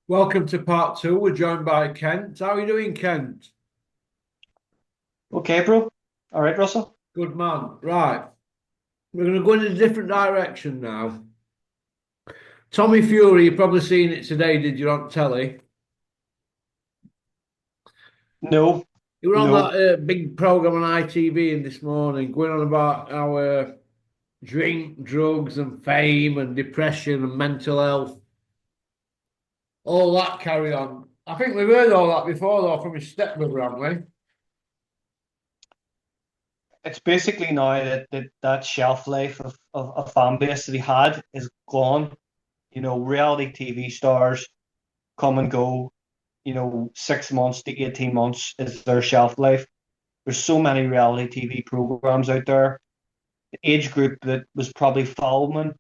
Welcome to part two. We're joined by Kent. How are you doing, Kent? Okay, bro. All right, Russell. Good man. Right. We're going to go in a different direction now. Tommy Fury, you've probably seen it today, did you, on telly? No, You were on no. that big program on ITV in this morning, going on about our drink, drugs, and fame, and depression, and mental health. All that carry on. I think we've heard all that before, though, from his stepbrother, haven't we? It's basically now that shelf life of a fan base that he had is gone. Reality TV stars come and go. 6 months to 18 months is their shelf life. There's so many reality TV programs out there. The age group that was probably following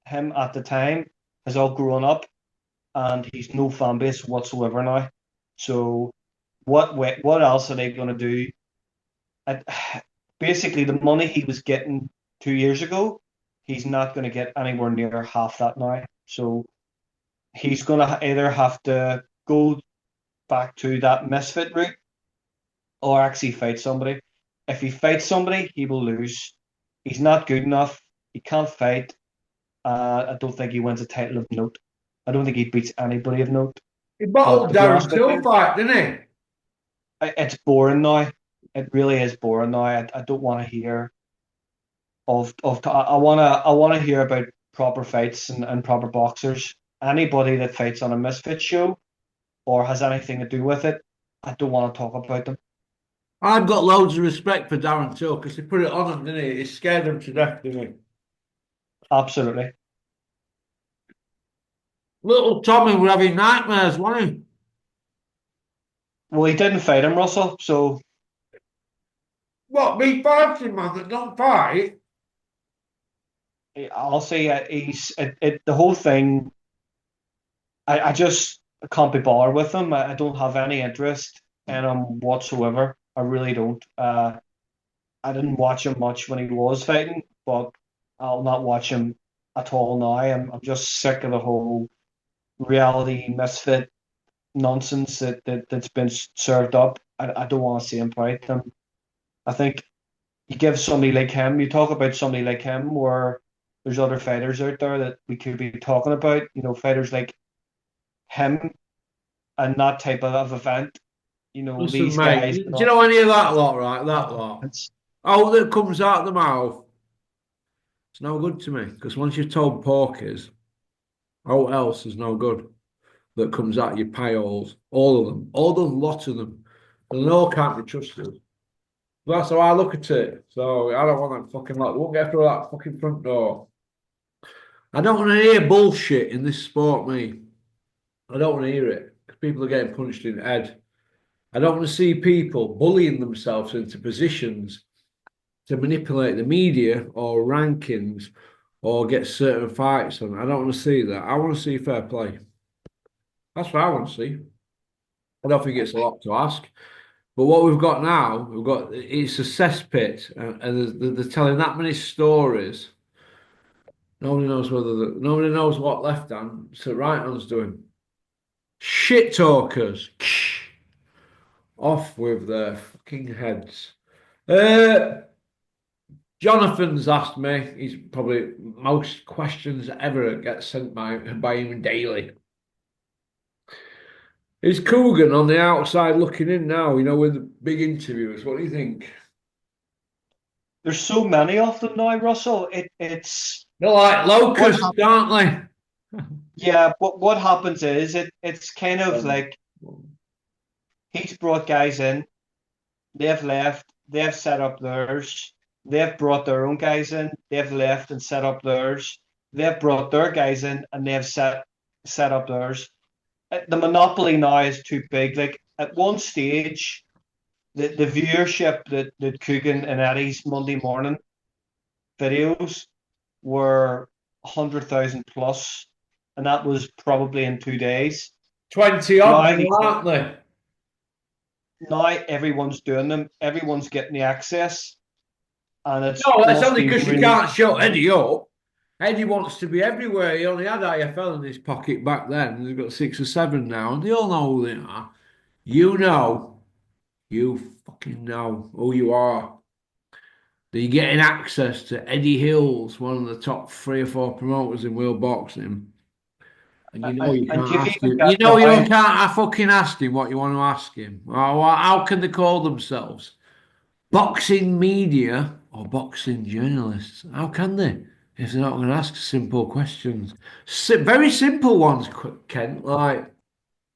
him at the time has all grown up, and he's no fan base whatsoever now. So what else are they going to do? I, Basically, the money he was getting 2 years ago, he's not going to get anywhere near half that now. So he's going to either have to go back to that misfit route or actually fight somebody. If he fights somebody, he will lose. He's not good enough. He can't fight. I don't think he wins a title of note. I don't think he beats anybody of note. He But bottled to be Darren honest with Till you, fight, didn't he? it's boring now. It really is boring now. I don't want to hear I wanna hear about proper fights and proper boxers. Anybody that fights on a misfit show or has anything to do with it, I don't want to talk about them. I've got loads of respect for Darren Till because he put it on him, didn't he? He scared him to death, didn't he? Absolutely. Little Tommy were having nightmares, wasn't he? Well, he didn't fight him, Russell. So What, me fighting man that don't fight? I'll say the whole thing. I just can't be bothered with him. I don't have any interest in him whatsoever. I really don't. I didn't watch him much when he was fighting, but I'll not watch him at all now. I'm just sick of the whole reality misfit nonsense that's been served up. I don't want to see him fight them. I think you give somebody like him, you talk about somebody like him, where there's other fighters out there that we could be talking about, fighters like him and that type of event, Listen, these mate, guys. do you know any of that lot, right? That lot. It's Oh, that comes out of the mouth. It's no good to me because once you've told porkies, all else is no good that comes out of your pie holes. All of them, all the lot of them. And they all can't be trusted. That's how I look at it. So I don't want that fucking lot. They won't get through that fucking front door. I don't want to hear bullshit in this sport, me. I don't want to hear it because people are getting punched in the head. I don't want to see people bullying themselves into positions to manipulate the media or rankings or get certain fights on. I don't want to see that. I want to see fair play. That's what I want to see. I don't think it's a lot to ask. But what we've got now, we've got it's a cesspit, and they're telling that many stories. Nobody knows what left hand to right hand's doing. Shit talkers. Off with their fucking heads. Uh, Jonathan's asked me. He's probably most questions ever get sent by him daily. Is Coogan on the outside looking in now? With the big interviews. What do you think? There's so many of them now, Russell. It's They're like what locusts, hap- aren't Yeah, but what happens is it's kind they? of like he's brought guys in, they've left, they've set up theirs, they've brought their own guys in, they've left and set up theirs, they've brought their guys in and they've set up theirs. The monopoly now is too big. Like at one stage, the viewership that Coogan and Eddie's Monday morning videos were 100,000 plus, and that was probably in 2 days. 20 odd, Now these aren't they? now everyone's doing them, everyone's getting the access, and it No, that's must only be because you really can't show Eddie up. Eddie wants to be everywhere. He only had IFL in his pocket back then. He's got 6 or 7 now, and they all know who they are. You know, you fucking know who you are. That you're getting access to Eddie Hills, one of the top 3 or 4 promoters in world boxing. And you know you And can't you've ask even him. got You know you now, can't I fucking ask him what you want to ask him. How can they call themselves? Boxing media or boxing journalists? How can they if they're not going to ask simple questions? Very simple ones, Kent, like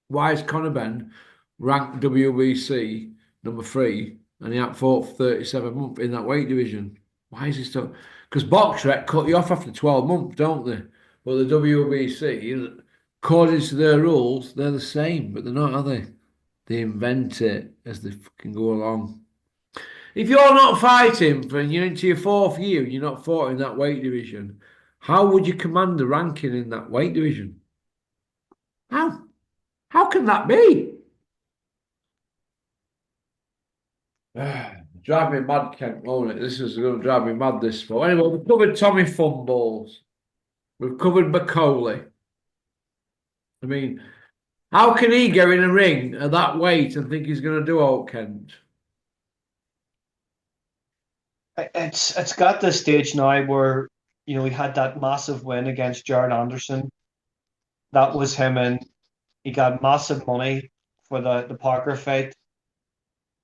why is Conor Benn ranked WBC number 3 and he had fought for 37 months in that weight division? Why is he still? Because BoxRec cut you off after 12 months, don't they? But the WBC, according to their rules, they're the same, but they're not, are they? They invent it as they fucking go along. If you're not fighting and you're into your 4th year, you're not fought in that weight division, how would you command the ranking in that weight division? How? How can that be? Drive me mad, Kent, won't it? This is going to drive me mad, this sport. Anyway, we've covered Tommy Fumballs. We've covered McCauley. I mean, how can he go in a ring at that weight and think he's going to do out, Kent? it's got this stage now where he had that massive win against Jared Anderson. That was him, and he got massive money for the Parker fight,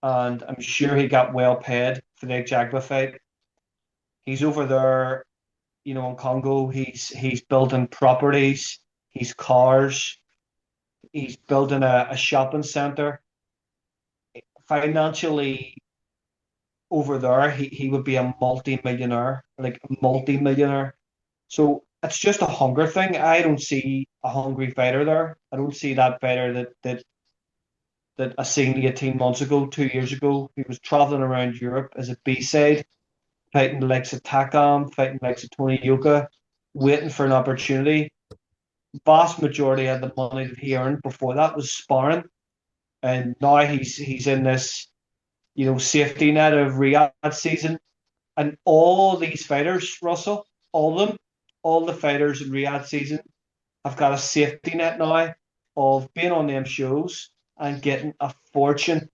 and I'm sure he got well paid for the Jagba fight. He's over there, in Congo. He's building properties, he's cars, he's building a shopping center. Financially, over there, he would be a multi-millionaire, like a multi-millionaire. So it's just a hunger thing. I don't see a hungry fighter there. I don't see that fighter that I seen 18 months ago, 2 years ago. He was traveling around Europe as a B-side, fighting the likes of Takam, fighting the likes of Tony Yoka, waiting for an opportunity. Vast majority of the money that he earned before that was sparring, and now he's in this safety net of Riyadh season, and all these fighters, Russell, all of them, all the fighters in Riyadh season have got a safety net now of being on them shows and getting a fortune.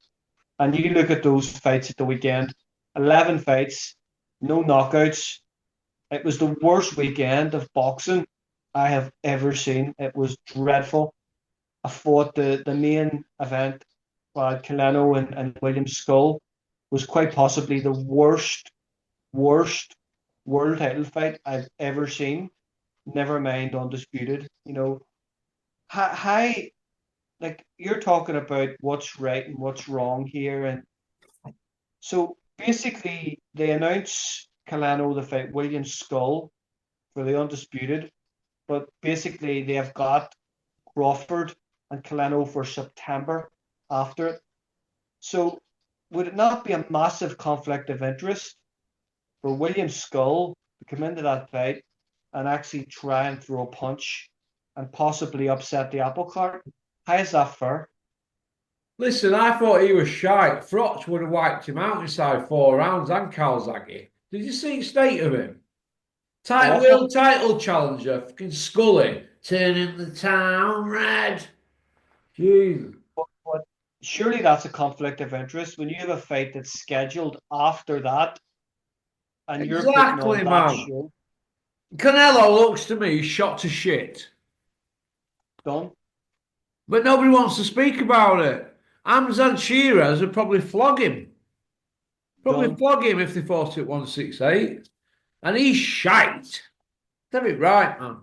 And you look at those fights at the weekend, 11 fights, no knockouts. It was the worst weekend of boxing I have ever seen. It was dreadful. I thought the main event, Canelo and William Skull, was quite possibly the worst world title fight I've ever seen. Never mind undisputed. How, like you're talking about what's right and what's wrong here, and so basically they announce Calano the fight William Skull for the undisputed, but basically they have got Crawford and Calano for September after it. So would it not be a massive conflict of interest for William Skull to come into that fight and actually try and throw a punch and possibly upset the apple cart? How is that fair? Listen, I thought he was shite. Frotch would have wiped him out inside 4 rounds and Calzaghe. Did you see the state of him? Awful. World title challenger, fucking Scully, turning the town red. Jeez. But surely that's a conflict of interest when you have a fight that's scheduled after that and you're putting on Exactly, that man. show. Canelo looks to me shot to shit, Done. but nobody wants to speak about it. Amzan Shearers would probably flog him. Probably Done. flog him if they fought at 168. And he's shite. Tell it right, man.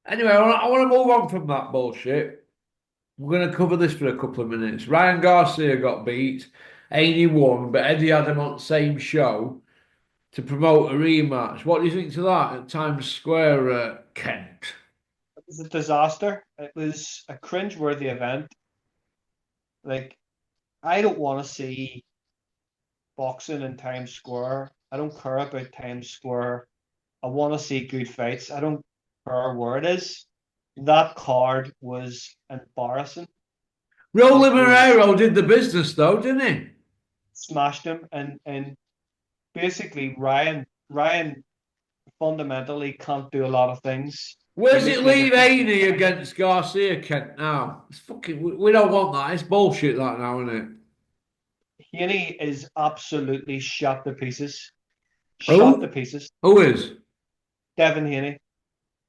Anyway, I want to move on from that bullshit. We're going to cover this for a couple of minutes. Ryan Garcia got beat. Haney won, but Eddie had him on the same show to promote a rematch. What do you think to that at Times Square, Kent? It was a disaster. It was a cringe-worthy event. Like, I don't want to see boxing in Times Square. I don't care about Times Square. I want to see good fights. I don't care where it is. That card was embarrassing. Rolly It was Moreiro did the business, though, didn't he? smashed him, and basically Ryan fundamentally can't do a lot of things. Where's it Looking at leave the Haney against Garcia, Kent? Now it's fucking. We don't want that. It's bullshit. That now, isn't it? Haney is absolutely shot to pieces. Shot to Who? pieces. Who is? Devin Haney.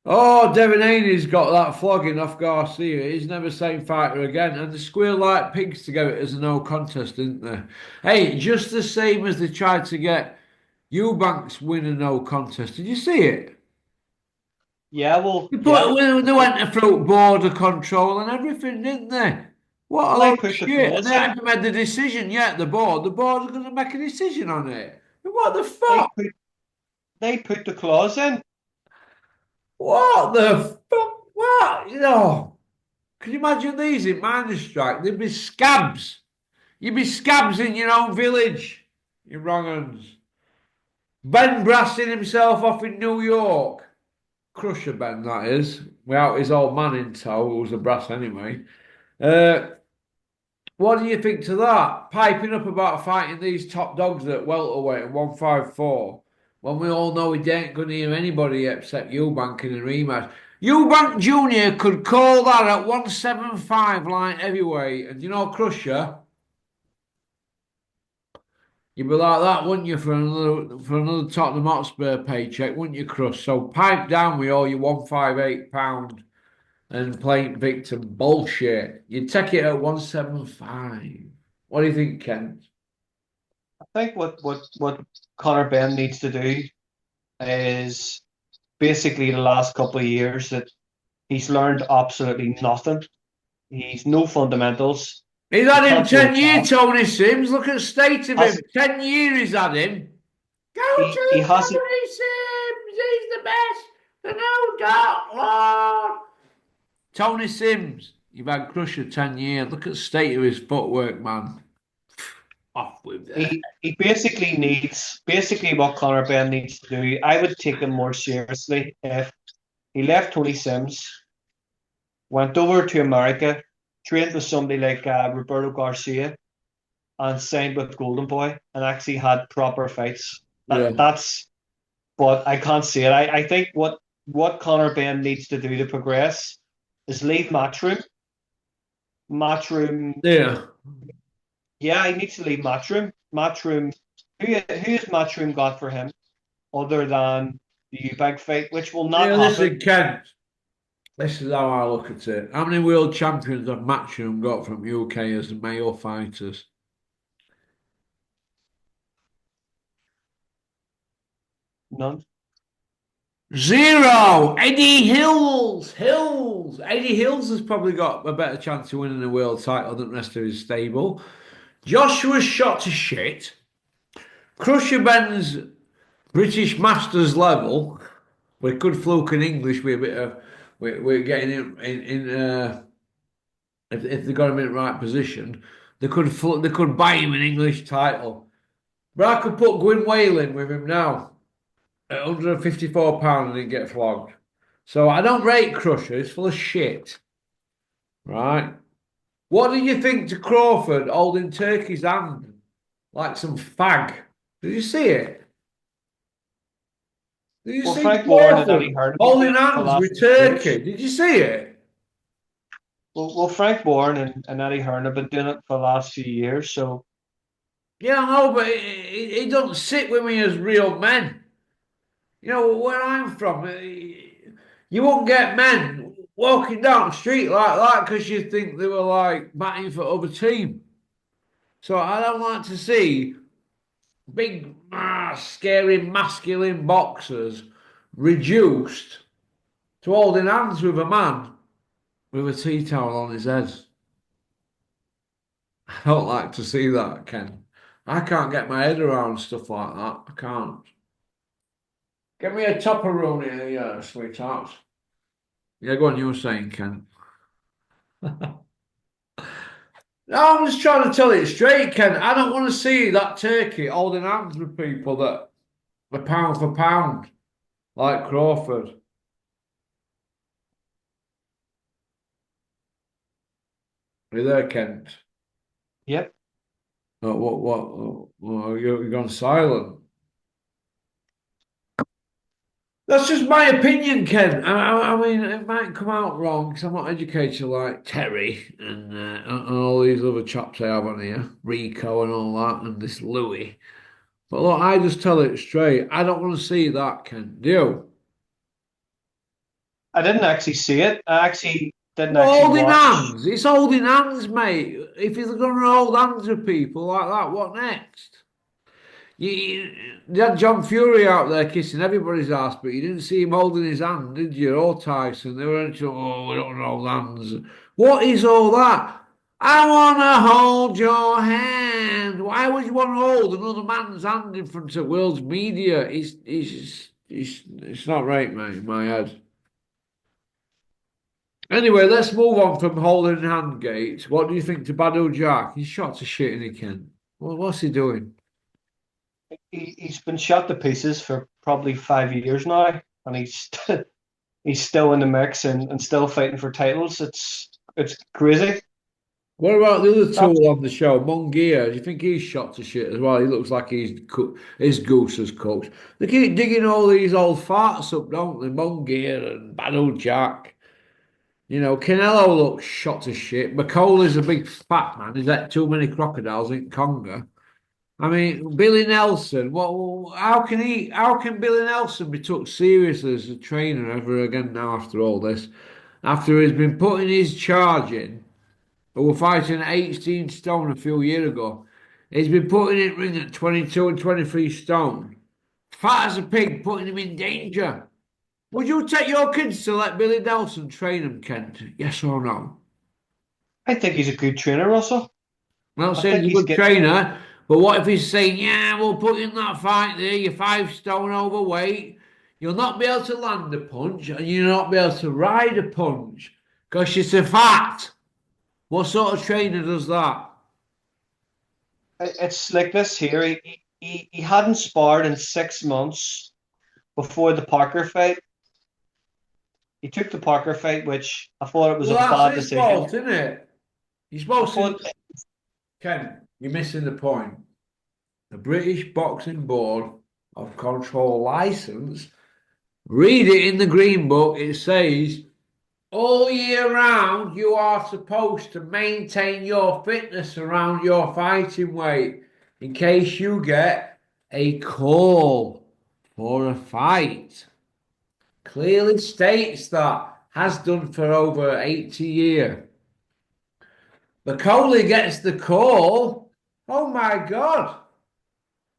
Oh, Devin Haney's got that flogging off Garcia. He's never same fighter again. And they squeal like pigs to get it as a no contest, didn't they? Hey, just the same as they tried to get Eubanks win a no contest. Did you see it? Yeah, well, You yeah. put they went through border control and everything, didn't they? What a Well, they load of put the shit! And clause they in. haven't made the decision yet. The board, are going to make a decision on it. What the They fuck? put they put the clause in. What the fuck? What? You know? Can you imagine these in miners' strike? They'd be scabs. You'd be scabs in your own village. You wrong uns. Ben brassing himself off in New York. Crusher Ben, that is. Without his old man in tow, who was a brass anyway. Uh, what do you think to that? Piping up about fighting these top dogs at welterweight at 154 when we all know he ain't going to hear anybody except Eubank in a rematch. Eubank Jr. could call that at 175 light heavyweight, and you know, Crusher, you'd be like that, wouldn't you, for another Tottenham Hotspur paycheck, wouldn't you, Crush? So pipe down with all your 158 pound and playing victim bullshit. You'd take it at 175. What do you think, Ken? I think what Conor Ben needs to do is basically the last couple of years that he's learned absolutely nothing. He's no fundamentals. He's He had him can't throw a 10 years, pass. Tony Sims. Look at the state of him. Has 10 years he's had him. Go he to hasn't Tony Sims. He's the best. The new Dark Lord. Tony Sims. You've had Crusher 10 years. Look at the state of his footwork, man. Off with that. he basically what Conor Ben needs to do. I would take him more seriously if he left Tony Sims, went over to America, trained with somebody like Roberto Garcia, and signed with Golden Boy, and actually had proper fights. Yeah. That's but I can't see it. I think what Conor Ben needs to do to progress is leave Matchroom. Matchroom, Yeah. yeah, he needs to leave Matchroom. Matchroom, who's Matchroom got for him other than the Eubank fight, which will not Yeah, happen. listen, Ken. This is how I look at it. How many world champions have Matchroom got from UK as male fighters? None. Zero. Eddie Hills. Eddie Hills has probably got a better chance of winning the world title than the rest of his stable. Joshua's shot to shit. Crusher Ben's British Masters level. We could fluke in English with a bit of. We're getting in if they got him in the right position, they could buy him an English title. But I could put Gwyn Whalen with him now at £154 and he'd get flogged. So I don't rate Crusher. It's full of shit. Right? What did you think to Crawford holding Turkey's hand like some fag? Did you see it? Did you Well, see Frank Warren and Crawford Eddie Hearn have been holding doing it for the hands last with 6 years. Turkey? Did you see it? Well, Frank Warren and Eddie Hearn have been doing it for the last few years. So Yeah, I know, but it doesn't sit with me as real men. You know, where I'm from, you won't get men walking down the street like that because you think they were like batting for other team. So I don't like to see big, scary, masculine boxers reduced to holding hands with a man with a tea towel on his head. I don't like to see that, Ken. I can't get my head around stuff like that. I can't. Get me a topperoni, yeah, sweetheart. Yeah, go on, you were saying, Ken. No, I'm just trying to tell it straight, Ken. I don't want to see that turkey holding hands with people that are pound for pound, like Crawford. Are you there, Kent? yep. What, you're gone silent. That's just my opinion, Ken. I mean, it might come out wrong because I'm not educated like Terry and all these other chaps I have on here, Rico and all that, and this Louis. But look, I just tell it straight. I don't want to see that, Ken. Do you? I didn't actually see it. I actually didn't Well, actually holding watch. hands. It's holding hands, mate. If you're going to hold hands with people like that, what next? You had John Fury out there kissing everybody's ass, but you didn't see him holding his hand, did you? Or Tyson. They weren't sure, oh, we don't hold hands. What is all that? I want to hold your hand. Why would you want to hold another man's hand in front of world's media? It's not right, mate, in my head. Anyway, let's move on from holding hand gates. What do you think to Badou Jack? He's shot to shit in he can. Well, what's he doing? He's been shot to pieces for probably 5 years now, and he's still in the mix and still fighting for titles. It's crazy. What about the other two That's, on the show? Mungia, do you think he's shot to shit as well? He looks like his goose has cooked. They keep digging all these old farts up, don't they? Mungia and Badou Jack. You know, Canelo looks shot to shit. McCauley's a big fat man. He's had too many crocodiles in Congo. I mean, Billy Nelson. What? How can he? How can Billy Nelson be took seriously as a trainer ever again now after all this? After he's been putting his charge in, who were fighting at 18 stone a few years ago, he's been putting it ring at 22 and 23 stone. Fat as a pig, putting him in danger. Would you take your kids to let Billy Nelson train them, Kent? Yes or no? I think he's a good trainer, Russell. I'm not I saying think he's a he's good get. trainer, but what if he's saying, yeah, we'll put in that fight there, you're 5 stone overweight, you'll not be able to land a punch, and you'll not be able to ride a punch because you're so fat. What sort of trainer does that? It's like this here. He hadn't sparred in 6 months before the Parker fight. He took the Parker fight, which I thought it was Well, a that's bad his decision. fault, isn't it? You're I supposed to, thought Ken, you're missing the point. The British Boxing Board of Control license, read it in the Green Book, it says all year round, you are supposed to maintain your fitness around your fighting weight in case you get a call for a fight. Clearly states that, has done for over 80 years. McCauley gets the call. Oh my God,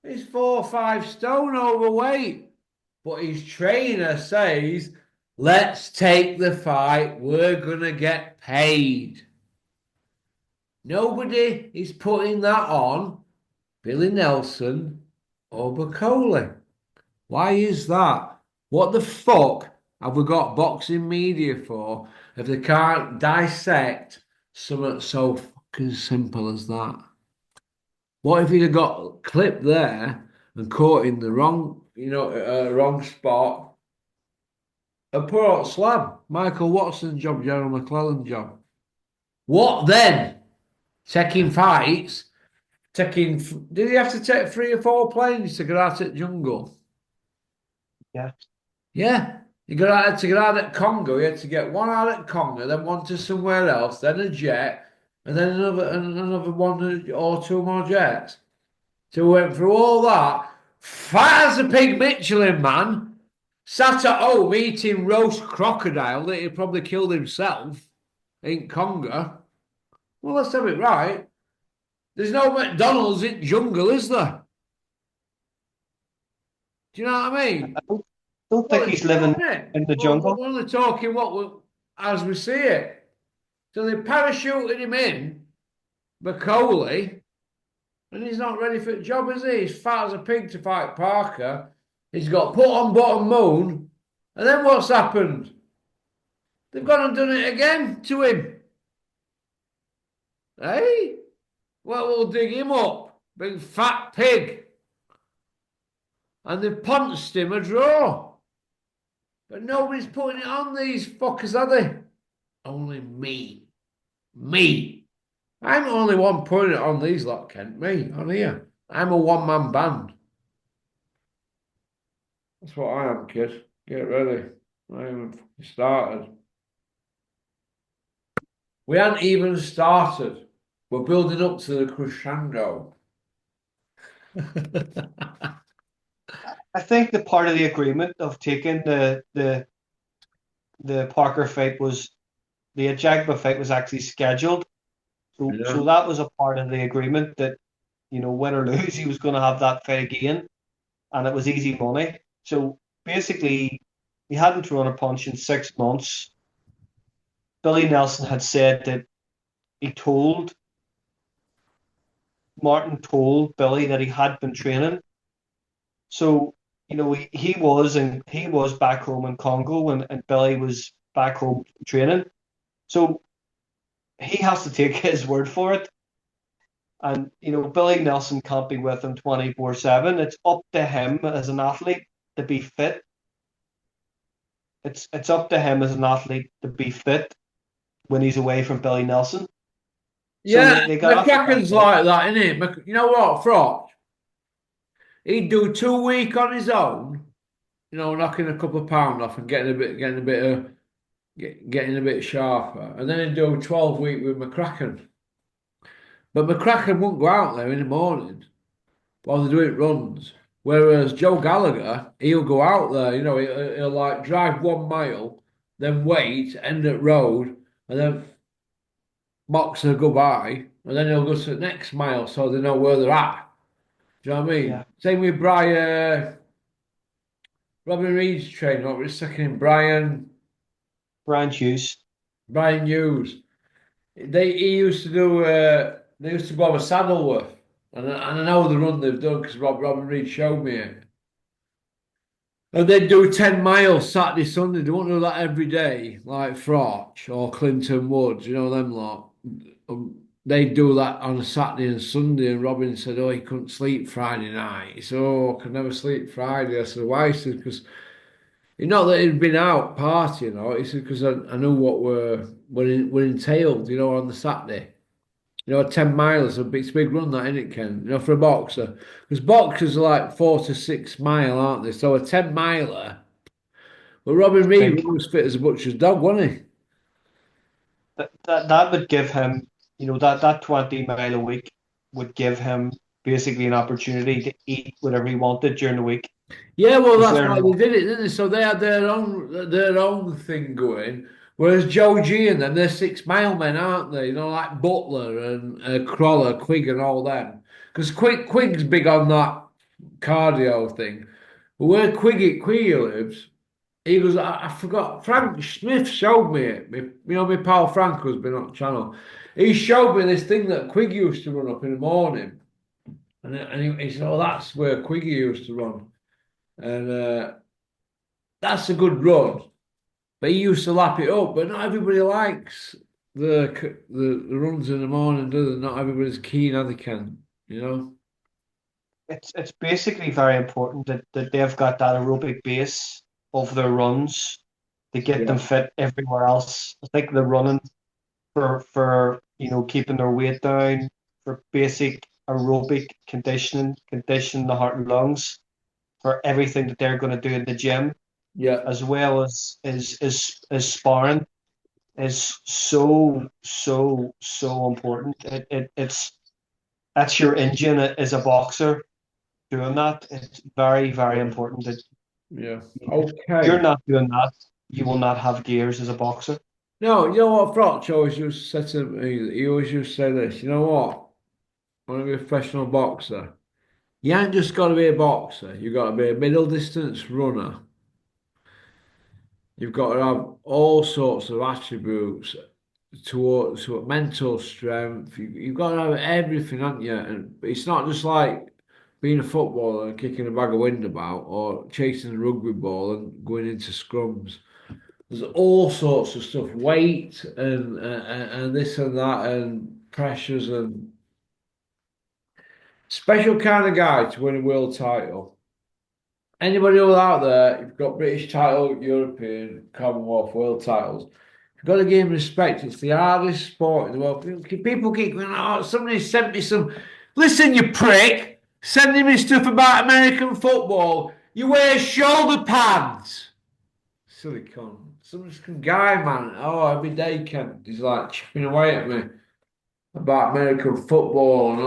he's 4 or 5 stone overweight. But his trainer says, let's take the fight. We're going to get paid. Nobody is putting that on Billy Nelson or Bacoli. Why is that? What the fuck have we got boxing media for if they can't dissect something so fucking simple as that? What if he'd have got clipped there and caught in the wrong, wrong spot? A poor old slab. Michael Watson job, Gerald McClellan job. What then? Taking fights, taking. Did he have to take 3 or 4 planes to get out of the jungle? yeah. Yeah. To get out of Congo. He had to get one out of Congo, then one to somewhere else, then a jet, and then another one or two more jets. So we went through all that. Fat as a pig Michelin man. Sat at home eating roast crocodile that he probably killed himself in Congo. Well, let's have it right. There's no McDonald's in jungle, is there? Do you know what I mean? Don't Well, think it's he's true, living isn't it? in the Well, jungle. we're only talking as we see it. So they parachuted him in, Macaulay, and he's not ready for the job, is he? He's fat as a pig to fight Parker. He's got put on bottom moon. And then what's happened? They've gone and done it again to him. Hey? Well, we'll dig him up. Big fat pig. And they've pounced him a draw. But nobody's putting it on these fuckers, are they? Only me. Me. I'm the only one putting it on these lot, Kent. Me, on here. I'm a one-man band. That's what I am, kid. Get ready. I haven't started. We hadn't even started. We're building up to the crescendo. I think the part of the agreement of taking the Parker fight was the Ajagba fight was actually scheduled. So Yeah. that was a part of the agreement that, win or lose, he was going to have that fight again, and it was easy money. So basically, he hadn't run a punch in 6 months. Billy Nelson had said that he told Martin told Billy that he had been training. So, he was back home in Congo, and Billy was back home training. So he has to take his word for it. And Billy Nelson can't be with him 24/7. It's up to him as an athlete to be fit. It's up to him as an athlete to be fit when he's away from Billy Nelson. So Yeah, they got after that McCracken's fight. like that, isn't it? You know what, Froch? He'd do 2 weeks on his own, knocking a couple of pounds off and getting a bit sharper, and then he'd do a 12 week with McCracken. But McCracken wouldn't go out there in the morning while they're doing runs. Whereas Joe Gallagher, he'll go out there, he'll like drive 1 mile, then wait, end at road, and then box a goodbye, and then he'll go to the next mile so they know where they're at. Do you know what I mean? Yeah, Same with Robin Reed's trainer, what was his second name? Brian Hughes. Brian Hughes. He used to do. They used to go over Saddleworth, and I know the run they've done because Robin Reed showed me it. And they'd do 10 miles Saturday, Sunday. They won't do that every day, like Froch or Clinton Woods, them lot. They'd do that on a Saturday and Sunday, and Robin said, "Oh, he couldn't sleep Friday night." He said, "Oh, I could never sleep Friday." I said, "Why?" He said, "Because not that he'd been out partying, he said, because I knew what were entailed, on the Saturday. 10 miles, it's a big run, that, isn't it, Ken? For a boxer. Because boxers are like 4 to 6 mile, aren't they? So a 10 miler. But Robin It's Reed big. was fit as a butcher's dog, wasn't he? That would give him, that 20 mile a week would give him basically an opportunity to eat whatever he wanted during the week. Yeah, well, Because that's they're why they not, did it, didn't they? So they had their own thing going. Whereas Joe G and them, they're 6 mile men, aren't they? Like Butler and Crawler, Quigg, and all them. Because Quigg's big on that cardio thing. But where Quiggy lives, he goes, I forgot. Frank Smith showed me it. My pal Frank who's been on channel. He showed me this thing that Quigg used to run up in the morning. And he said, "Oh, that's where Quiggy used to run." And that's a good run. But he used to lap it up. But not everybody likes the runs in the morning, do they? Not everybody's keen as they can. it's basically very important that they've got that aerobic base of their runs to get Yeah. them fit everywhere else. I think they're running for keeping their weight down, for basic aerobic condition the heart and lungs, for everything that they're going to do in the gym, Yeah. as well as sparring is so important. It's that's your engine as a boxer doing that. It's very, very important that Yeah. if you're Okay. not doing that, you will not have gears as a boxer. No, you know what Frotch always used to say to me? He always used to say this. You know what? I want to be a professional boxer. You ain't just got to be a boxer. You've got to be a middle distance runner. You've got to have all sorts of attributes to mental strength. You've got to have everything, haven't you? And it's not just like being a footballer and kicking a bag of wind about or chasing a rugby ball and going into scrums. There's all sorts of stuff, weight and this and that and pressures and special kind of guy to win a world title. Anybody else out there, you've got British title, European, Commonwealth, world titles. You've got to give him respect. It's the hardest sport in the world. People keep going, "Oh, somebody sent me some." Listen, you prick, sending me stuff about American football. You wear shoulder pads. silly cunt. Some guy, man. Oh, every day, Kent. He's like chipping away at me about American football and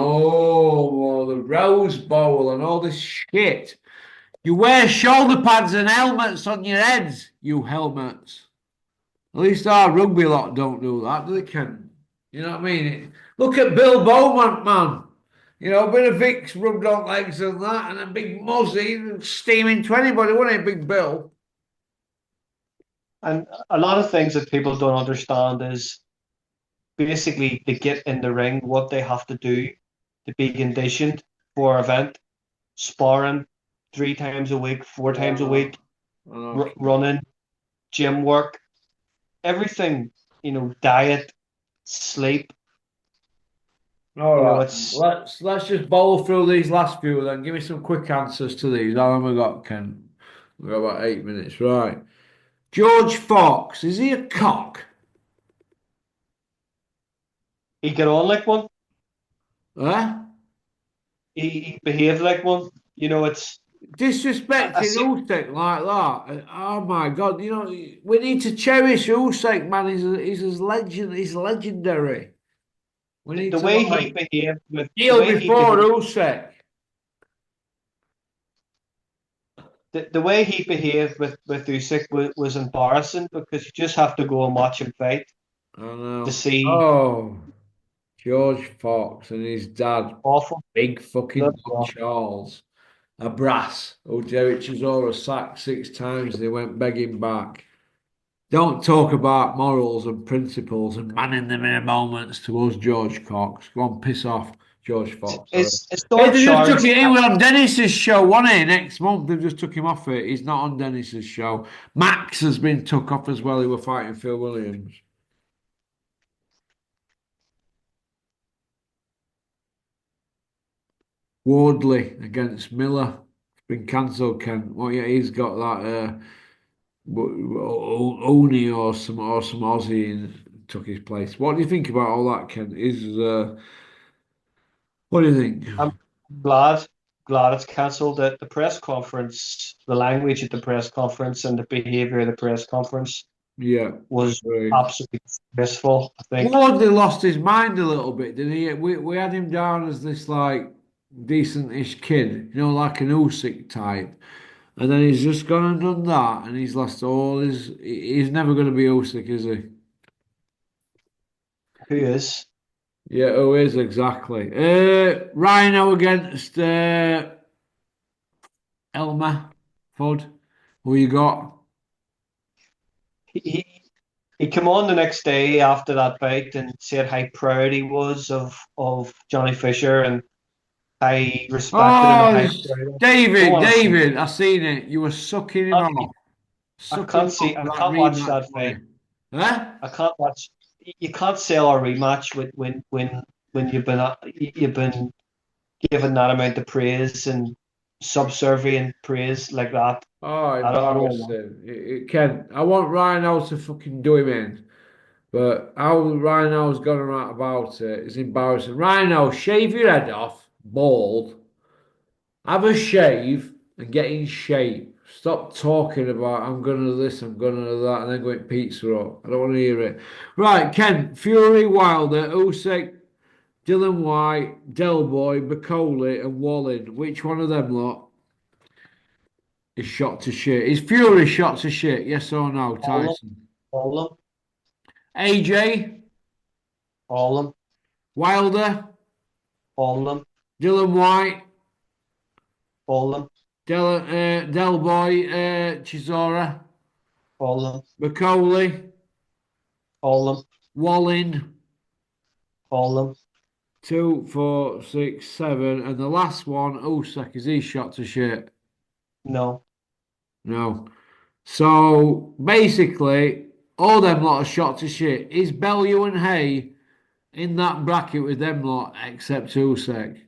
the Rose Bowl and all this shit. You wear shoulder pads and helmets on your heads, you helmets. At least our rugby lot don't do that, do they, Ken? You know what I mean? Look at Bill Beaumont, man. You know, a bit of Vicks rubbed on legs and that, and a big muzzy steaming to anybody, wasn't it, Big Bill? And a lot of things that people don't understand is basically to get in the ring, what they have to do to be conditioned for an event, sparring 3 times a week, four I times a know. week, I know. running, gym work, everything, diet, sleep, All right, it's let's just bowl through these last few then. Give me some quick answers to these. How long have we got, Ken? We've got about 8 minutes, right? George Fox, is he a cock? he get on like one, Eh? he behaved like one, it's I Disrespecting see Usyk like that. Oh my God! You know we need to cherish Usyk, man. He's legend. He's legendary. We need the to way he like behaved with the kneel way he before behaved Usyk. the way he behaved with Usyk was embarrassing because you just have to go and watch him fight I to know. see Oh, George Fox and his dad, awful. big fucking Good Don God. Charles, a brass. Oh, Jerry Chisora sacked 6 times. They went begging back. Don't talk about morals and principles and manning them in moments to us, George Cox. Go on, piss off, George Fox. Sorry. It's Hey, Don they just took Charles. it. He was on Dennis's show, wasn't he? Next month, they've just took him off it. He's not on Dennis's show. Max has been took off as well. He were fighting Phil Williams. Wardley against Miller. It's been cancelled, Ken. Well, yeah, he's got that Oni or some Aussie and took his place. What do you think about all that, Ken? What do you think? I'm glad glad it's cancelled. The press conference, the language at the press conference, and the behavior of the press conference Yeah, I was agree. absolutely disgraceful. I think Wardley lost his mind a little bit, didn't he? We had him down as this like decent-ish kid, like an Usyk type. And then he's just gone and done that, and he's lost all his. He's never going to be Usyk, is he? who is Yeah, who is exactly? Rhino against Elmer Fudd. Who you got? he. He came on the next day after that fight and said how proud he was of Johnny Fisher and how he respected him and Oh, how it's proud he was. Don't David, want to see David. I seen it. You were sucking him off, I sucking can't him off see. I for that can't watch rematch that fight. money. Huh? I can't watch. You can't sell a rematch with when you've been given that amount of praise and subservient praise like that. Oh, I don't want. embarrassing. Ken, I want Rhino to fucking do him in. But how Rhino's gone around about it is embarrassing. Rhino, shave your head off, bald, have a shave, and get in shape. Stop talking about I'm gonna do this, I'm gonna do that, and then going pizza up. I don't want to hear it. Right, Ken, Fury, Wilder, Usyk, Dylan White, Del Boy, Bacoli, and Wallin. Which one of them lot is shot to shit? Is Fury shot to shit? Yes or no, All of them, Tyson? all of them, AJ, all of them, Wilder, all of them, Dylan White. all of them, Del Boy, Chisora, all of them, McCauley, all of them, Wallin, all of them. 2, 4, 6, 7, and the last one, Usyk, is he shot to shit? No, No. So basically, all them lot are shot to shit. Is Bellew and Hay in that bracket with them lot except Usyk?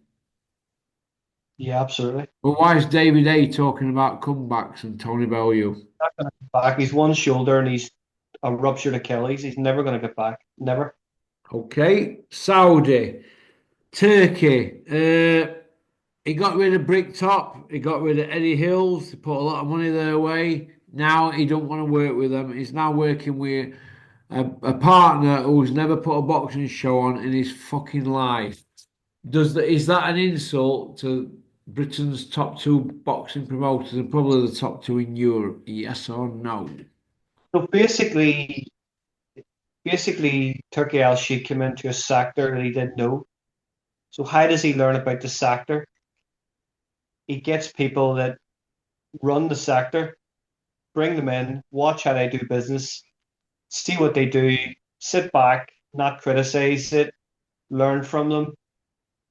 yeah, absolutely. But why is David A talking about comebacks and Tony Bellew? Not gonna get back. He's one shoulder and he's a ruptured Achilles. He's never going to get back. Never. Okay, Saudi, Turkey. He got rid of Bricktop. He got rid of Eddie Hills. He put a lot of money their way. now he don't want to work with them. He's now working with a partner who's never put a boxing show on in his fucking life. Is that an insult to Britain's top two boxing promoters and probably the top two in Europe? Yes or no? So basically, Turkey Al Sheikh came into a sector that he didn't know. So how does he learn about the sector? He gets people that run the sector, bring them in, watch how they do business, see what they do, sit back, not criticize it, learn from them.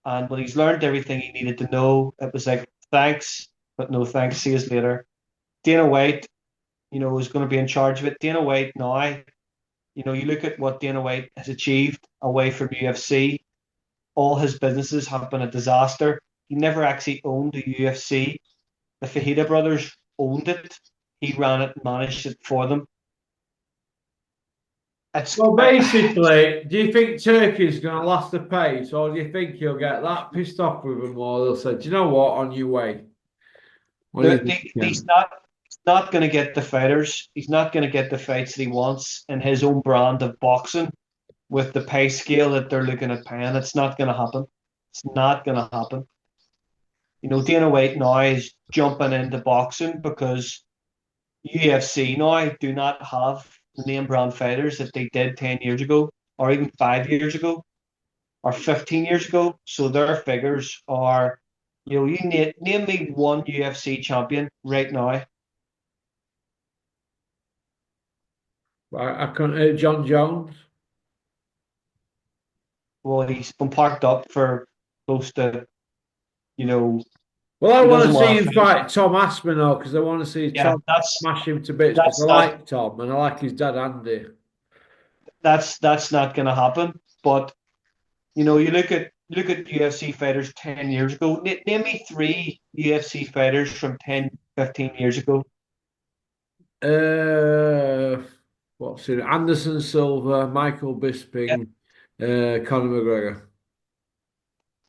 And when he's learned everything he needed to know, it was like, thanks, but no thanks, see us later. Dana White, is going to be in charge of it. Dana White now, you look at what Dana White has achieved away from UFC. All his businesses have been a disaster. He never actually owned the UFC. The Fajita brothers owned it. He ran it and managed it for them. It's Well, basically, do you think Turkey's going to last the pace, or do you think he'll get that pissed off with them, or they'll say, "Do you know what? On your way." What do you think, he's Ken? not going to get the fighters. He's not going to get the fights that he wants in his own brand of boxing with the pay scale that they're looking at paying. It's not going to happen. It's not going to happen. Dana White now is jumping into boxing because UFC now do not have the name brand fighters that they did 10 years ago, or even 5 years ago, or 15 years ago. So their figures are, name me one UFC champion right now. I can't. John Jones. Well, he's been parked up for close to, you know, Well, I he want to doesn't see want to him fight. fight Tom Aspinall because I want to see Yeah, Tom smash him to bits because I that's not like Tom and I like his dad Andy. that's not going to happen. But you look at UFC fighters 10 years ago. Name me three UFC fighters from 10, 15 years ago. Uh, what's it? Anderson Silva, Michael Yeah. Bisping, Conor McGregor.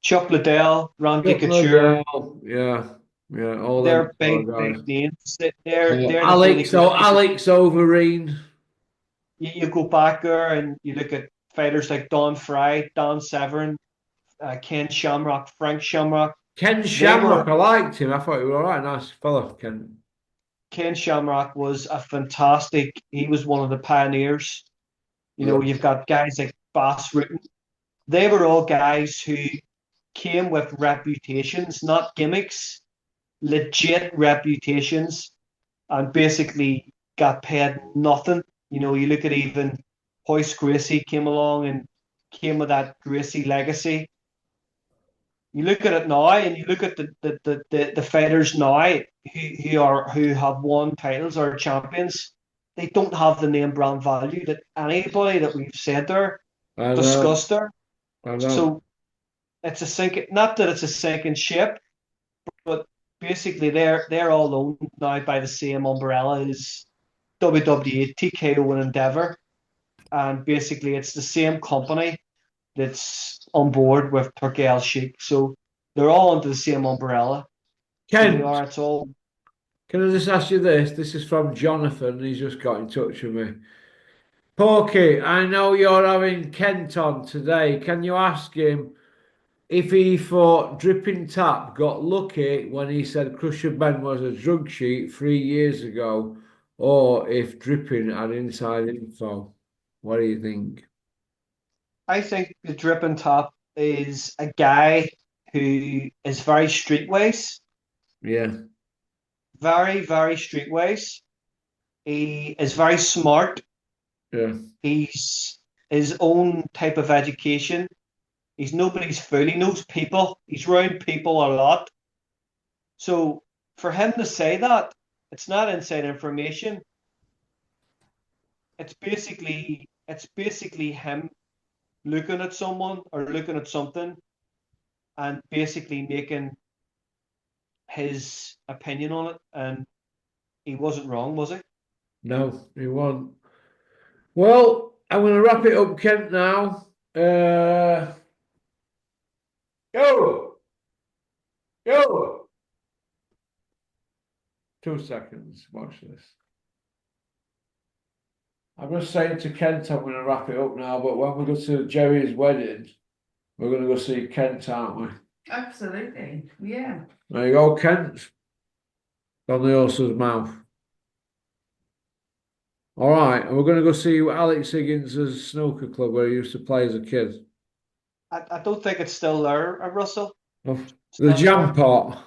Chuck Liddell, Randy Chuck Couture. Liddell, yeah, all them They're sort big, of big guys. names. They're the Holy Alex, Ghost. Alex Overeem. You go back there and you look at fighters like Don Fry, Don Severn, Ken Shamrock, Frank Shamrock. Ken They Shamrock, were I liked him. I thought he was all right, nice fella, Ken. Ken Shamrock was a fantastic. He was one of the pioneers. Yeah. You've got guys like Bass Rutten. They were all guys who came with reputations, not gimmicks, legit reputations, and basically got paid nothing. You look at even Hoist Gracie came along and came with that Gracie legacy. You look at it now, and you look at the fighters now who have won titles or champions. They don't have the name brand value that anybody that we've said there I know, discussed there. I know. So it's a sink. Not that it's a sinking ship, but basically they're all owned now by the same umbrella as WWE, TKO, and Endeavor, and basically it's the same company that's on board with Turkey Al Sheikh. So they're all under the same umbrella. So they Ken, are. It's all. can I just ask you this? This is from Jonathan. He's just got in touch with me. Porky, I know you're having Kent on today. Can you ask him if he thought Dripping Tap got lucky when he said Crusher Ben was a drug sheet 3 years ago, or if Dripping had inside info? What do you think? I think the Drip and Top is a guy who is very streetways, Yeah, very very streetways. He is very smart. yeah. He's his own type of education. He's nobody's fool. He knows people. He's around people a lot. So for him to say that, it's not inside information. It's basically him looking at someone or looking at something and basically making his opinion on it. And he wasn't wrong, was he? No, he won't. Well, I'm going to wrap it up, Kent, now. Go, go. 2 seconds. Watch this. I'm just saying to Kent, I'm going to wrap it up now, but when we go to Jerry's wedding, we're going to go see Kent, aren't we? Absolutely. Yeah. There you go, Kent, on the horse's mouth. All right, and we're going to go see Alex Higgins' snooker club where he used to play as a kid. I don't think it's still there, Russell. Oh, It's the not jam there. pot.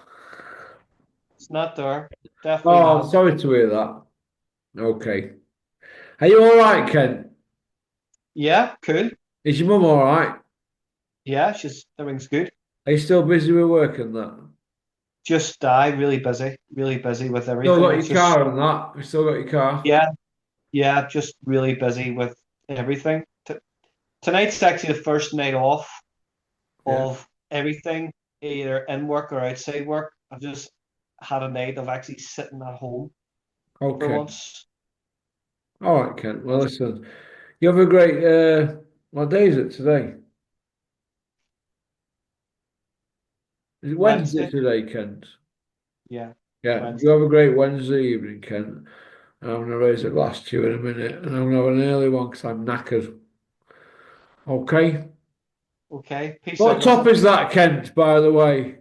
It's not there. Definitely Oh, not. sorry to hear that. Okay. Are you all right, Kent? Yeah, cool. Is your mum all right? Yeah, everything's good. Are you still busy with work and that? Just really busy with Still everything. got It's your just car and that? You still got your car? yeah, yeah, just really busy with everything. Tonight's actually the first night off Yeah. of everything, either in work or outside work. I've just had a night of actually sitting at home for Okay. once. All right, Kent. Well, listen, you have a great, what day is it today? Is it Wednesday Wednesday, today, Kent? yeah, it's Yeah. You Wednesday. have a great Wednesday evening, Kent. I'm going to raise a glass to you in a minute, and I'm going to have an early one because I'm knackered. Okay. Okay, peace out, What top Russell. is that, Kent, by the way?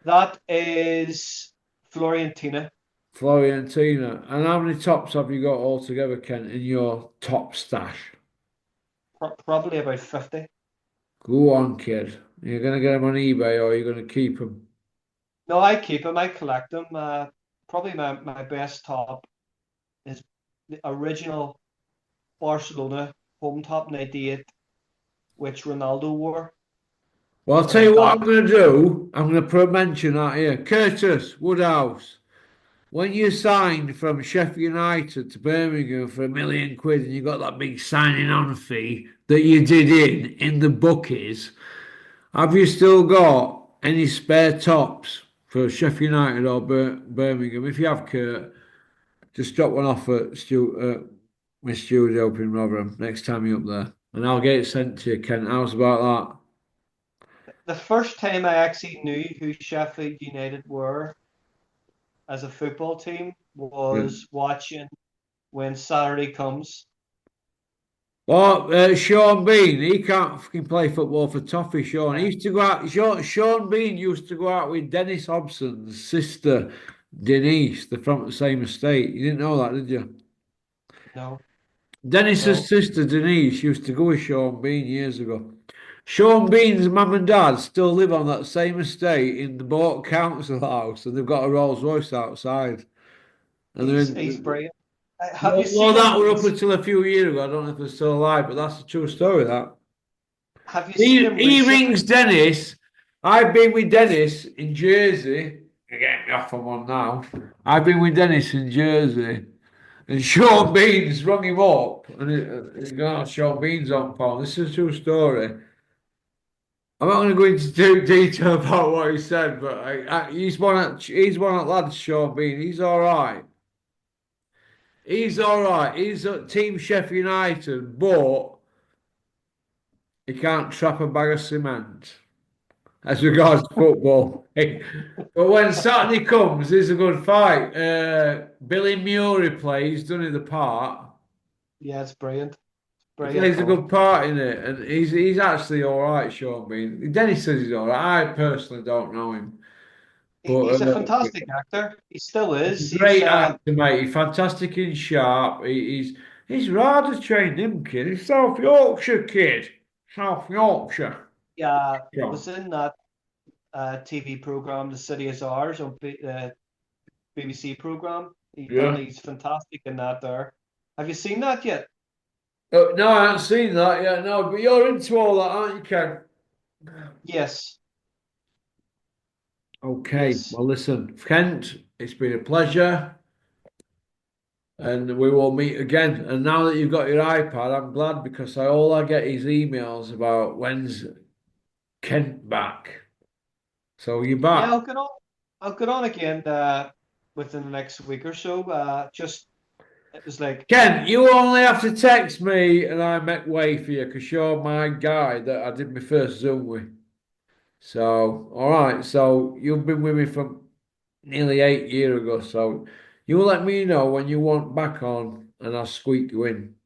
That is Floriantina. Floriantina. And how many tops have you got altogether, Kent, in your top stash? Probably about 50. Go on, kid. You're going to get them on eBay or you're going to keep them. No, I keep them. I collect them. Probably my best top is the original Barcelona home top 98, which Ronaldo wore. Well, I'll tell So you what I'm that, going to do. I'm going to put a mention out here. Curtis Woodhouse, when you signed from Sheffield United to Birmingham for £1 million and you got that big signing on fee that you did in the bookies, have you still got any spare tops for Sheffield United or Birmingham? If you have, Kurt, just drop one off at my studio up in Rotherham next time you're up there. And I'll get it sent to you, Kent. How's about the first time I actually knew who Sheffield United were as a football team that? was watching When Saturday Comes. Well, Sean Bean, he can't fucking play football for toffee, Sean. He Yeah, used to go out, Sean Bean used to go out with Dennis Hobson's sister, Denise. They're from the same estate. You didn't know that, did you? no, Dennis's no. sister, Denise, used to go with Sean Bean years ago. Sean Bean's mum and dad still live on that same estate in the Bourke Council House, and they've got a Rolls Royce outside. And they're He's in, brilliant. Have you well, seen that him? were up until a few years ago. I don't know if they're still alive, but that's a true story, that. Have you seen He, him he recently? rings Dennis. I've been with Dennis in Jersey. You're getting me off on one now. I've been with Dennis in Jersey. And Sean Bean's rung him up. And he's gone, oh, Sean Bean's on phone. This is a true story. I'm not going to go into too detail about what he said, but he's one of the lads, Sean Bean. He's all right. He's all right. He's at Team Sheffield United, but he can't trap a bag of cement as regards football. But when Saturday comes, there's a good fight. Billy Murray plays, doesn't he, the part? Yeah, it's brilliant. He Brilliant plays a film. good part in it, and he's actually all right, Sean Bean. Dennis says he's all right. I personally don't know him, but He's a fantastic actor. He still he's is. a great actor, mate. He's fantastic in sharp. He's rather trained him, kid. He's South Yorkshire kid. South Yorkshire. Yeah. Was in that TV program, The City is Ours, on BBC program. Yeah. He's fantastic in that there. Have you seen that yet? No, I haven't seen that yet. No, but you're into all that, aren't you, Ken? Yes, Okay. yes. Well, listen, Kent, it's been a pleasure, and we will meet again. And now that you've got your iPad, I'm glad because all I get is emails about when's Kent back. So you're Yeah, back. I'll get on again within the next week or so. Just it was like, Ken, you only have to text me and I make way for you because you're my guy that I did my first Zoom with. So, all right. So you've been with me for nearly 8 years ago. So you let me know when you want back on, and I squeak you in.